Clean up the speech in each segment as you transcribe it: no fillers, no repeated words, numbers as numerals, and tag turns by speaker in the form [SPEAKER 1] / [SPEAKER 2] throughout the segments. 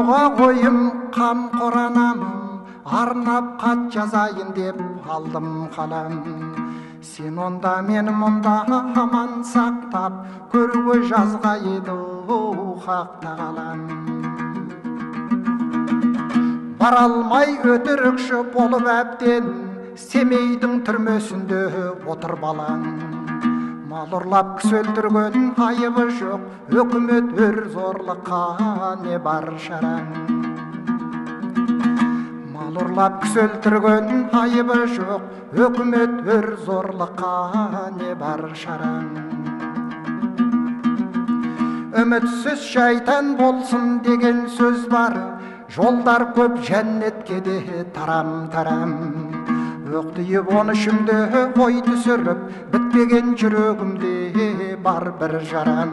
[SPEAKER 1] Арманға қойым қамқор анам, арнап хат жазайын деп алдым қалам. Сен онда мен мұнда аман сақтап, көруге жазға еді хақта қалам. Бара алмай өтірікші болып әбден, Семейдің түрмесінде отыр балаң. Мал ұрлап кісі өлтірген айыбы жоқ, өкімет өр зорлыққа не бар шараң. Мал ұрлап кісі өлтірген айыбы жоқ, өкімет өр зорлыққа не бар шараң. Үмітсіз шайтан болсын деген сөз бар, жолдар көп жәннетке де тарам-тарам. Өқтиіп оны ішімде ой түсіріп, бітпеген жүрегімде бар бір жарам.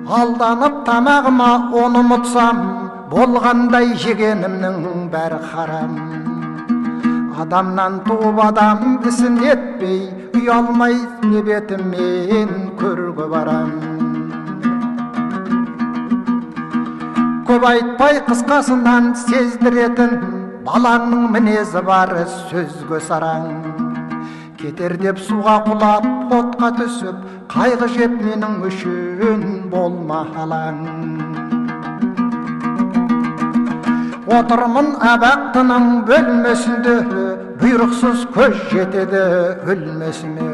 [SPEAKER 1] Алданып тамағыма оны ұмытсам, болғандай жегенімнің бәрі харам. Адамнан туып адам ісін етпей, ұялмай не бетіммен көрге барам. Көп айтпай қысқасынан сездіретін, балаңның мінезі бар сөзге сараң. Кетер деп суға құлап, отқа түсіп, қайғы жеп менің үшін болма алаң. Отырмын абақтының бөлмесінде, бұйрықсыз көз жетеді өлмесіме.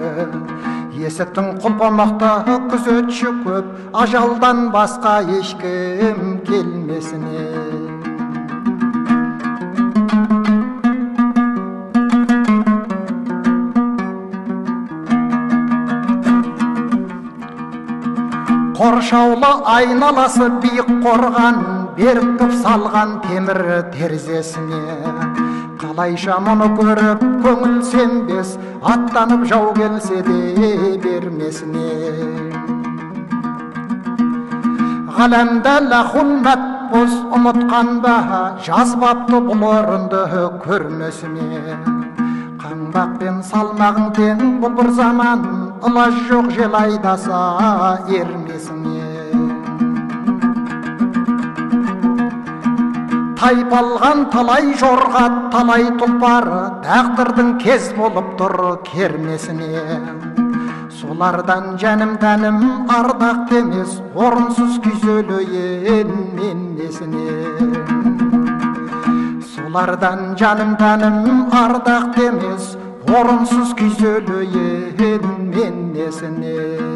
[SPEAKER 1] Есіктің құлпамақта күзетші көп, ажалдан басқа ешкім келмесіне. Қоршаулы айналасы биік қорған, беркіп салған темір терезесіне. Қалайша мұны көріп көңіл сенбес, аттанып жау келсе де бермесіне. Ғаламда лахул мәтбұз ұмытқан ба, жазбапты бұл орынды көрмесіне. Қаңбақ пен салмағың тең бұл бір заман, ылаж жоқ жел айдаса ермесіне. Тайпалған талай жорға, талай тұлпар, тағдырдың кез болып тұр кермесіне. Солардан жәнім тәнім ардақ демес, орынсыз күйзелейін мен несіне. Солардан жәнім тәнім ардақ демес, орынсыз күйзелейін мен несіне.